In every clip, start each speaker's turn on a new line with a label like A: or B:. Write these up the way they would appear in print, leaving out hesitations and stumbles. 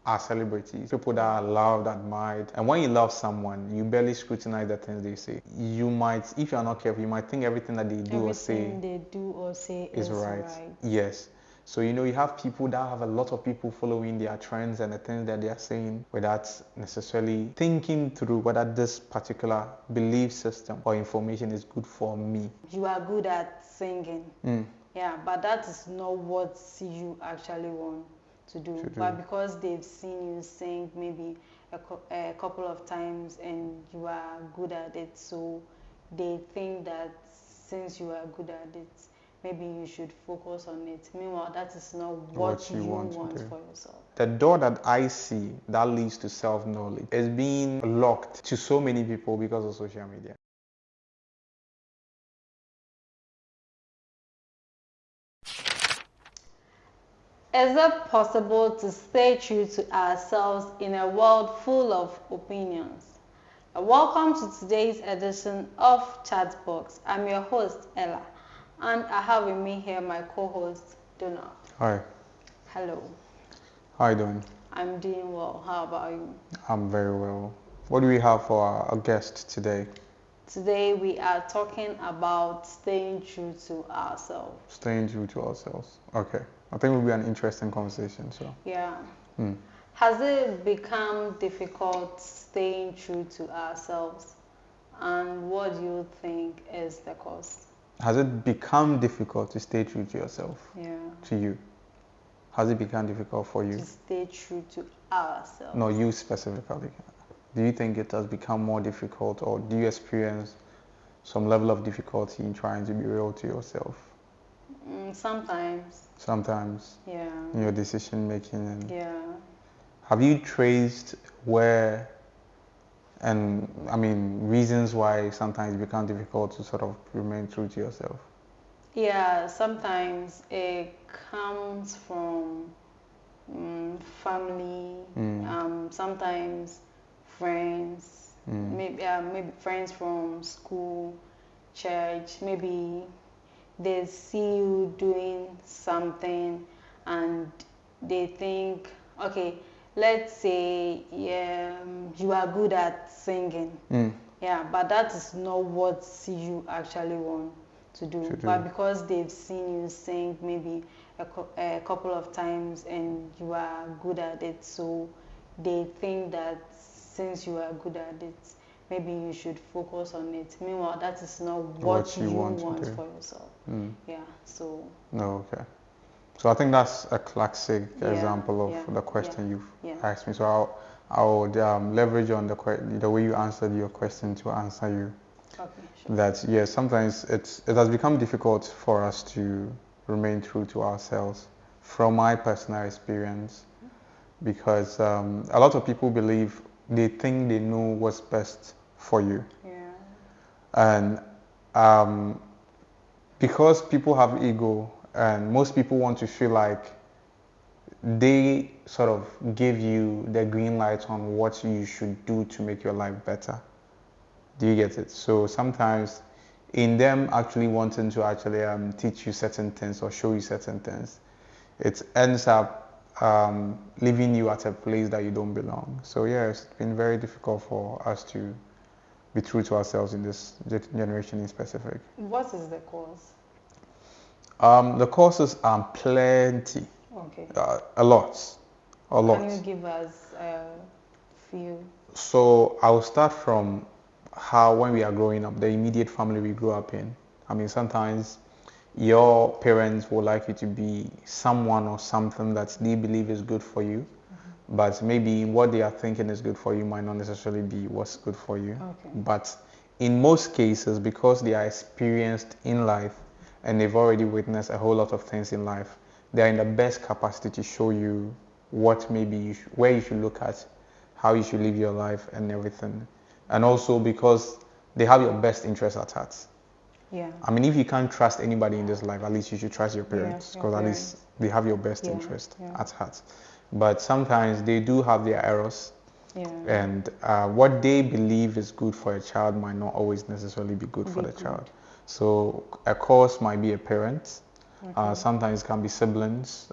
A: are celebrities, people that are loved, admired. And when you love someone, you barely scrutinize the things they say. You might, if you're not careful, you might think everything that they do or say
B: Everything they do or say
A: is
B: is
A: right.
B: right.
A: Yes. So, you know, you have people that have a lot of people following their trends and the things that they are saying without necessarily thinking through whether this particular belief system or information is good for me.
B: You are good at singing. Yeah, but that is not what you actually want to do. But because they've seen you sing maybe a couple of times and you are good at it, so they think that since you are good at it, maybe you should focus on it. Meanwhile, that is not what you want for yourself.
A: The door that I see that leads to self-knowledge is being locked to so many people because of social media.
B: Is it possible to stay true to ourselves in a world full of opinions? Welcome to today's edition of Chatbox. I'm your host, Ella, and I have with me here my co-host, Donald.
A: Hi.
B: Hello.
A: How are you doing?
B: I'm doing well. How about you?
A: I'm very well. What do we have for our guest today?
B: Today we are talking about staying true to ourselves.
A: Staying true to ourselves. Okay. I think it will be an interesting conversation. So.
B: Yeah. Has it become difficult staying true to ourselves? And what do you think is the cause?
A: Has it become difficult to stay true to yourself?
B: Yeah.
A: To you? Has it become difficult for you?
B: To stay true to ourselves.
A: No, you specifically. Do you think it has become more difficult, or do you experience some level of difficulty in trying to be real to yourself?
B: Sometimes.
A: Sometimes.
B: Yeah.
A: In your decision making. And
B: yeah.
A: Have you traced where, and I mean, reasons why sometimes it becomes difficult to sort of remain true to yourself?
B: Yeah, sometimes it comes from family, sometimes friends, maybe friends from school, church, maybe they see you doing something and they think, okay, let's say you are good at singing. Yeah, but that is not what you actually want to do. But because they've seen you sing maybe a couple of times and you are good at it, so they think that since you are good at it, maybe you should focus on it. Meanwhile, that is not what you want for yourself. Yeah, so.
A: No, okay. So I think that's a classic example of the question you've asked me. So I would leverage on the way you answered your question to answer you.
B: Okay, sure.
A: That yes, sometimes it has become difficult for us to remain true to ourselves, from my personal experience, because a lot of people believe they think they know what's best for you.
B: Yeah.
A: And because people have ego, and most people want to feel like they sort of give you the green light on what you should do to make your life better. Do you get it? So sometimes in them actually wanting to actually teach you certain things or show you certain things, it ends up leaving you at a place that you don't belong. So yeah, it's been very difficult for us to be true to ourselves in this generation in specific.
B: What is the cause?
A: The causes are plenty.
B: Okay.
A: A lot.
B: Can you give us a few?
A: So I'll start from how, when we are growing up, the immediate family we grew up in. I mean, sometimes your parents would like you to be someone or something that they believe is good for you, but maybe what they are thinking is good for you might not necessarily be what's good for you.
B: Okay.
A: But in most cases, because they are experienced in life and they've already witnessed a whole lot of things in life, they are in the best capacity to show you what maybe where you should look at, how you should live your life and everything. And also because they have your best interest at heart.
B: Yeah.
A: I mean, if you can't trust anybody in this life, at least you should trust your parents, because at least they have your best interest at heart. But sometimes they do have their errors. Yeah. And what they believe is good for a child might not always necessarily be good for the child. So a cause might be a parent,
B: Okay.
A: Sometimes it can be siblings,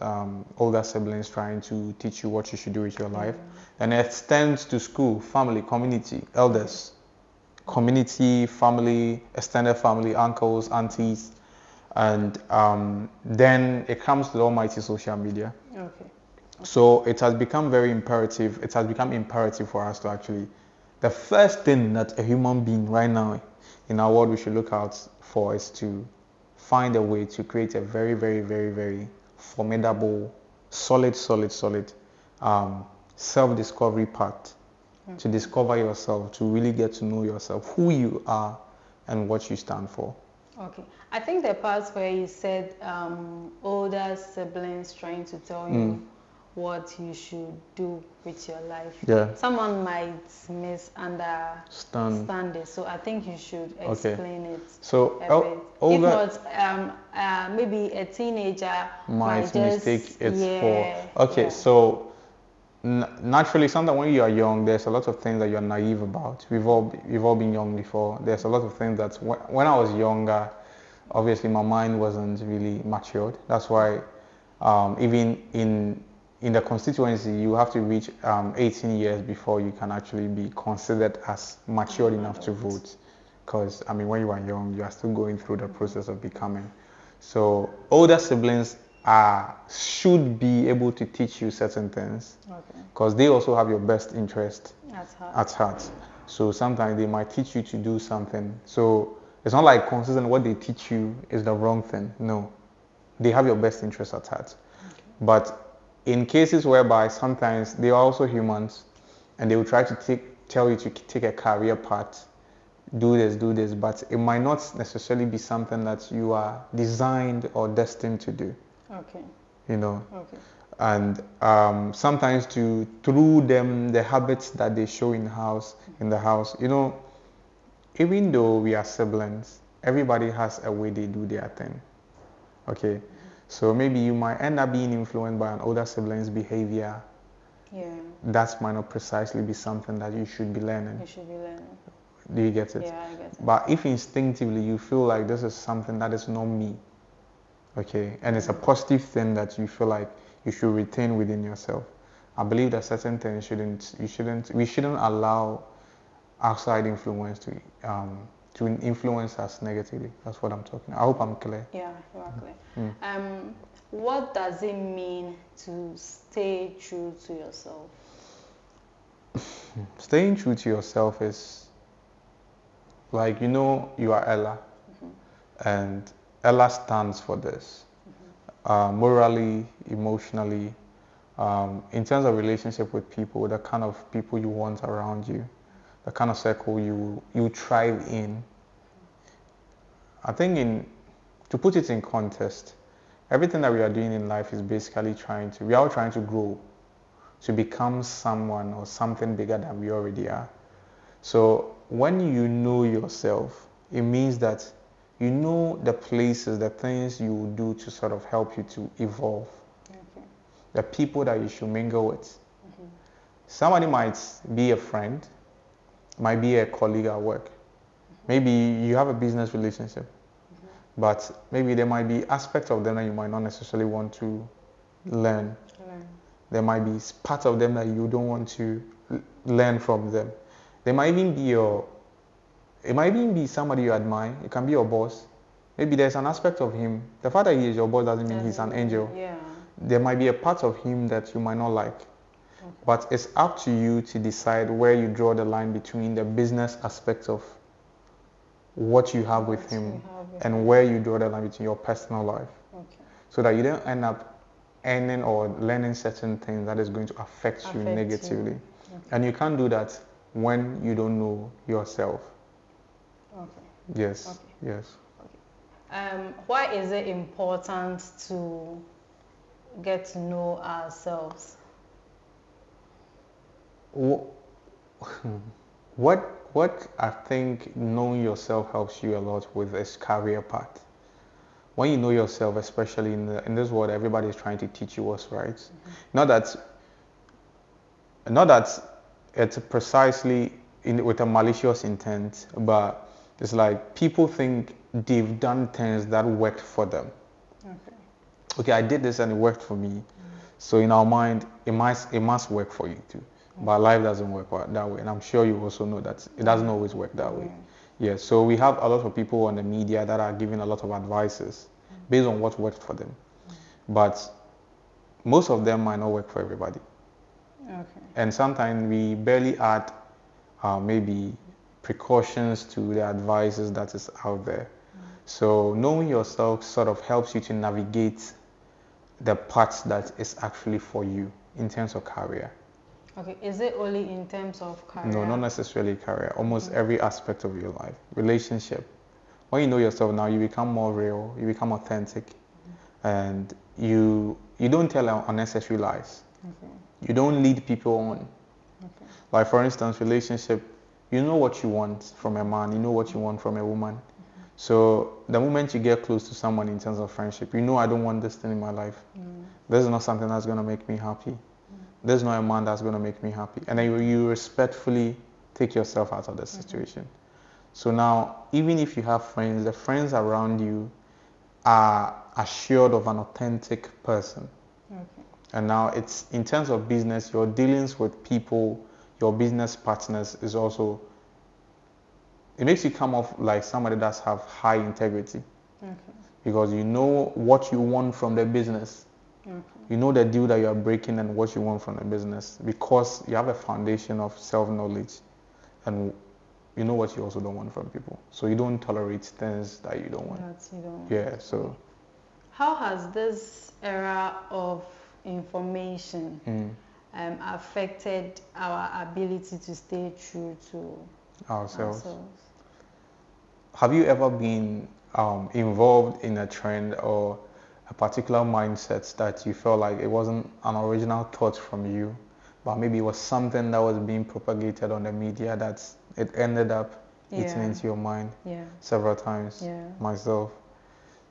A: older siblings trying to teach you what you should do with your life. And it extends to school, family, community, elders, community, family, extended family, uncles, aunties, and then it comes to the almighty social media.
B: Okay.
A: So it has become very imperative. It has become imperative for us to actually, the first thing that a human being right now in our world we should look out for is to find a way to create a very, very, very, very formidable, solid self-discovery path to discover yourself, to really get to know yourself, who you are, and what you stand for.
B: Okay. I think the part where you said older siblings trying to tell you what you should do with your life.
A: Yeah.
B: Someone might misunderstand it, so I think you should explain it
A: So
B: a bit.
A: older,
B: If not, maybe a teenager
A: might
B: just
A: mistake it
B: yeah,
A: for. Okay,
B: yeah.
A: so naturally, sometimes when you are young, there's a lot of things that you're naive about. We've all been young before. There's a lot of things that when I was younger, obviously my mind wasn't really matured. That's why even in the constituency, you have to reach 18 years before you can actually be considered as matured enough to vote. Because I mean, when you are young, you are still going through the process of becoming. So older siblings should be able to teach you certain things because they also have your best interest at heart. So sometimes they might teach you to do something. So it's not like consistent what they teach you is the wrong thing. No, they have your best interest at heart. But in cases whereby sometimes they are also humans and they will try to tell you to take a career path, do this, but it might not necessarily be something that you are designed or destined to do.
B: Okay.
A: You know.
B: Okay.
A: And sometimes through them the habits that they show in the house, you know, even though we are siblings, everybody has a way they do their thing. Okay. So maybe you might end up being influenced by an older sibling's behavior.
B: Yeah.
A: That might not precisely be something that you should be learning.
B: You should be learning.
A: Do you get it?
B: Yeah, I get it.
A: But if instinctively you feel like this is something that is not me, okay, and it's a positive thing that you feel like you should retain within yourself, I believe that certain things we shouldn't allow outside influence to influence us negatively. That's what I'm talking about. I hope I'm clear.
B: Yeah, you are clear. What does it mean to stay true to yourself?
A: Staying true to yourself is like, you know, you are Ella, and Ella stands for this. Morally, emotionally, in terms of relationship with people, the kind of people you want around you, the kind of circle you thrive in. I think to put it in context, everything that we are doing in life is basically we are all trying to grow, to become someone or something bigger than we already are. So when you know yourself, it means that you know the places, the things you will do to sort of help you to evolve. Okay. The people that you should mingle with. Somebody might be a friend, might be a colleague at work. Maybe you have a business relationship, but maybe there might be aspects of them that you might not necessarily want to learn. There might be parts of them that you don't want to learn from them. There might even be somebody you admire. It can be your boss. Maybe there's an aspect of him. The fact that he is your boss doesn't mean he's an angel.
B: Yeah.
A: There might be a part of him that you might not like. But it's up to you to decide where you draw the line between the business aspect of what you have with him and where you draw the line between your personal life. Okay. So that you don't end up earning or learning certain things that is going to affect you negatively. Okay. And you can't do that when you don't know yourself. Okay. Yes. Okay. Yes.
B: Okay. Why is it important to get to know ourselves?
A: What I think knowing yourself helps you a lot with is career path. When you know yourself, especially in this world, everybody is trying to teach you what's right. Not that it's precisely with a malicious intent, but it's like people think they've done things that worked for them. Okay. okay, I did this and it worked for me. So in our mind, it must work for you too. But life doesn't work that way, and I'm sure you also know that it doesn't always work that way. Yeah. So we have a lot of people on the media that are giving a lot of advices based on what worked for them, but most of them might not work for everybody.
B: Okay.
A: And sometimes we barely add maybe precautions to the advices that is out there. So knowing yourself sort of helps you to navigate the path that is actually for you in terms of career.
B: Okay. Is it only in terms of career?
A: No, not necessarily career. Almost every aspect of your life. Relationship. When you know yourself now, you become more real. You become authentic, and you don't tell unnecessary lies.
B: Okay.
A: You don't lead people on.
B: Okay.
A: Like for instance, relationship. You know what you want from a man. You know what you want from a woman. So the moment you get close to someone in terms of friendship, you know I don't want this thing in my life. This is not something that's going to make me happy. This is not a man that's going to make me happy. And then you respectfully take yourself out of the situation. So now, even if you have friends, the friends around you are assured of an authentic person.
B: Okay.
A: And now it's in terms of business, your dealings with people, your business partners is also, it makes you come off like somebody that's have high integrity.
B: Okay.
A: Because you know what you want from the business.
B: Okay.
A: You know the deal that you are breaking and what you want from the business, because you have a foundation of self-knowledge, and you know what you also don't want from people. So you don't tolerate things that you don't want.
B: You don't.
A: Yeah, so.
B: How has this era of information affected our ability to stay true to
A: Ourselves. Have you ever been involved in a trend or a particular mindset that you felt like it wasn't an original thought from you, but maybe it was something that was being propagated on the media that it ended up eating into your mind several times? Myself.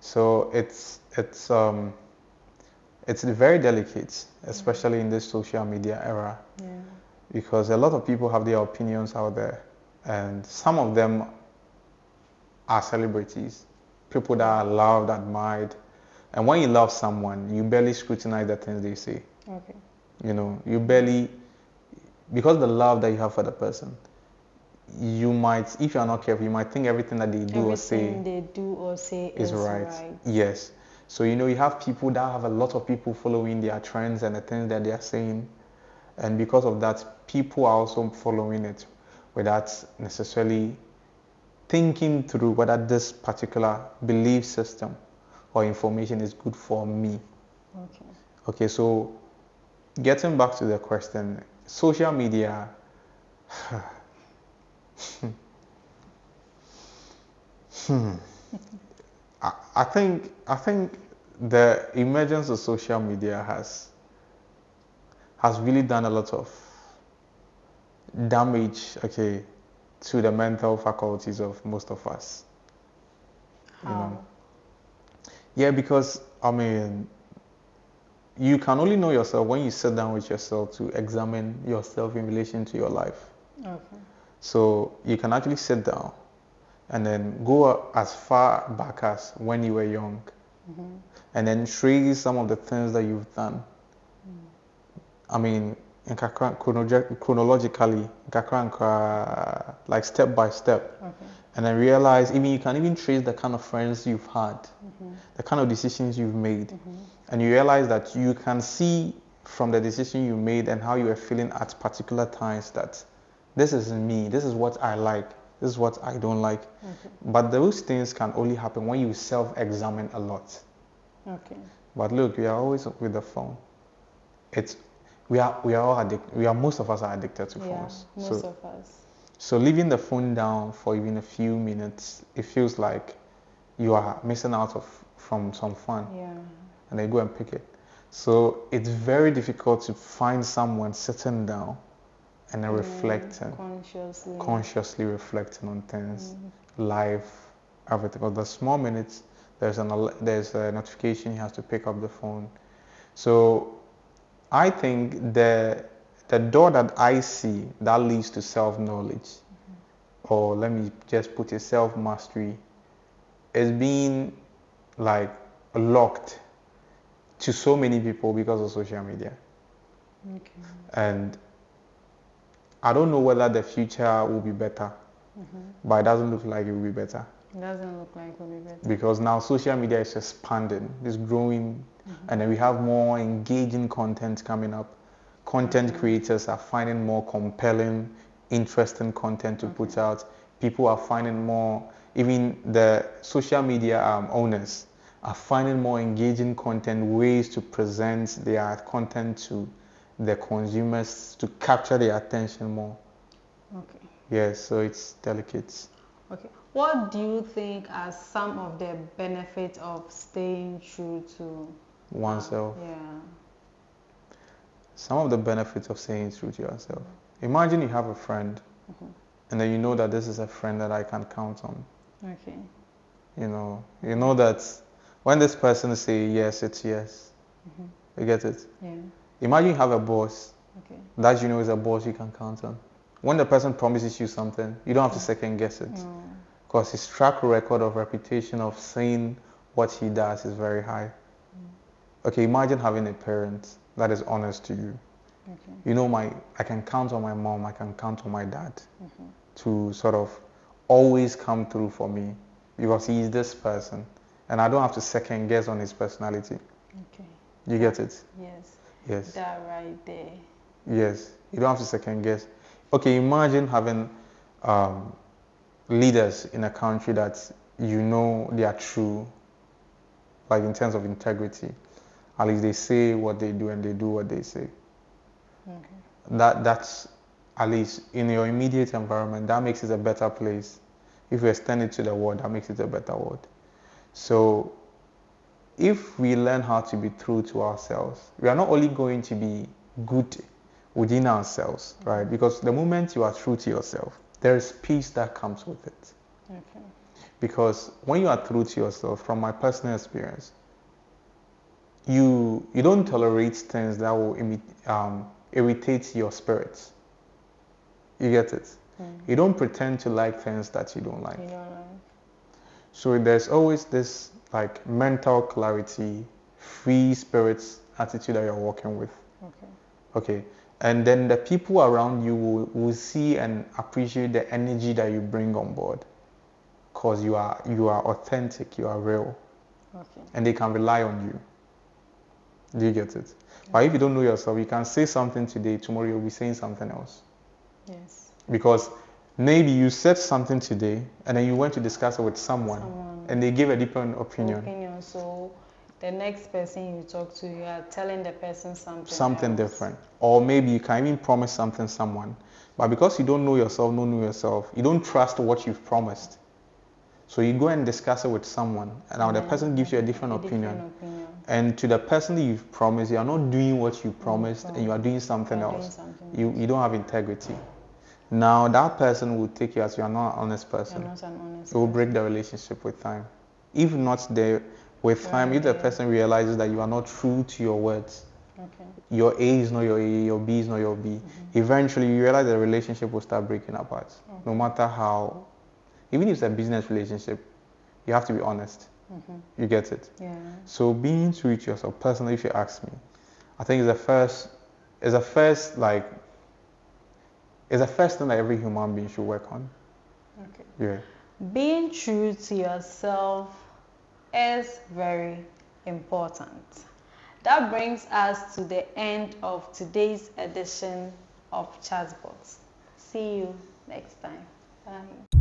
A: So it's very delicate, especially in this social media era, because a lot of people have their opinions out there, and some of them are celebrities, people that are loved, admired. And when you love someone, you barely scrutinize the things they say.
B: Okay.
A: You know, you barely, because the love that you have for the person, you might, if you're not careful, you might think everything that they do or say
B: is
A: right. Yes. So, you know, you have people that have a lot of people following their trends and the things that they are saying. And because of that, people are also following it without necessarily thinking through whether this particular belief system or information is good for me.
B: Okay.
A: Okay, so getting back to the question, social media. I think the emergence of social media has really done a lot of damage, okay, to the mental faculties of most of us.
B: How?
A: You know? Yeah, because I mean, you can only know yourself when you sit down with yourself to examine yourself in relation to your life.
B: Okay.
A: So you can actually sit down and then go as far back as when you were young, and then trace some of the things that you've done. I mean, chronologically, like step by step.
B: Okay.
A: And then realize, you can even trace the kind of friends you've had, the kind of decisions you've made. And you realize that you can see from the decision you made and how you were feeling at particular times that this is me, this is what I like, this is what I don't like. But those things can only happen when you self-examine a lot.
B: Okay.
A: But look, we are always with the phone. We are all addicted. Most of us are addicted to phones.
B: Most of us.
A: So leaving the phone down for even a few minutes, it feels like you are missing out from some fun.
B: Yeah.
A: And they go and pick it. So it's very difficult to find someone sitting down and then reflecting, consciously reflecting on things, life, everything. Because the small minutes, there's a notification, you have to pick up the phone. So I think the door that I see that leads to self-knowledge, or let me just put it, self-mastery, is being like locked to so many people because of social media.
B: Okay.
A: And I don't know whether the future will be better, but it doesn't look like it will be better.
B: It doesn't look like it will be better.
A: Because now social media is expanding, it's growing, and then we have more engaging content coming up. Content creators are finding more compelling, interesting content to put out. People are finding more, even the social media owners are finding more engaging content, ways to present their content to the consumers to capture their attention more.
B: Okay.
A: Yes, so it's delicate.
B: Okay. What do you think are some of the benefits of staying true to
A: Oneself.
B: yeah.
A: Some of the benefits of staying true to yourself. Imagine you have a friend, and then you know that this is a friend that I can count on.
B: Okay.
A: You know that when this person say yes, it's yes. You get it?
B: Yeah.
A: Imagine you have a boss
B: Okay.
A: that you know is a boss you can count on. When the person promises you something, you don't have to second guess it.
B: No.
A: Because his track record of reputation of saying what he does is very high. Okay, imagine having a parent that is honest to you.
B: Okay.
A: You know, I can count on my mom, I can count on my dad to sort of always come through for me because he is this person. And I don't have to second guess on his personality.
B: Okay.
A: You get it?
B: Yes.
A: Yes.
B: That right there.
A: Yes. You don't have to second guess. Okay, imagine having leaders in a country that you know they are true, like in terms of integrity. At least they say what they do and they do what they say.
B: Okay.
A: That's at least in your immediate environment, that makes it a better place. If you extend it to the world, that makes it a better world. So if we learn how to be true to ourselves, we are not only going to be good within ourselves, right? Because the moment you are true to yourself, there is peace that comes with it.
B: Okay.
A: Because when you are true to yourself, from my personal experience, you don't tolerate things that will irritate your spirits. You get it? You don't pretend to like things that you don't like.
B: You don't like.
A: So there's always this like mental clarity, free spirits attitude that you're working with.
B: Okay.
A: Okay. And then the people around you will see and appreciate the energy that you bring on board. Because you are authentic, you are real.
B: Okay.
A: And they can rely on you. Do you get it? But if you don't know yourself, you can say something today, tomorrow you'll be saying something else.
B: Yes.
A: Because maybe you said something today and then you went to discuss it with someone and they gave a different opinion.
B: So the next person you talk to, you are telling the person
A: Something
B: else.
A: different. Or maybe you can even promise something someone. But because you don't know yourself, you don't trust what you've promised. So you go and discuss it with someone, and now the person gives you a different opinion. And to the person that you've promised, you are not doing what you promised, and you are doing something else. You don't have integrity. Now that person will take you as you are not an honest person. It will break the relationship with time. If not there, with time, if the person realizes that you are not true to your words, your A is not your A, your B is not your B, eventually you realize the relationship will start breaking apart. No matter how. Even if it's a business relationship, you have to be honest. You get it?
B: Yeah.
A: So being true to yourself, personally, if you ask me, I think it's the first thing that every human being should work on.
B: Okay.
A: Yeah.
B: Being true to yourself is very important. That brings us to the end of today's edition of Chatbox. See you next time. Bye.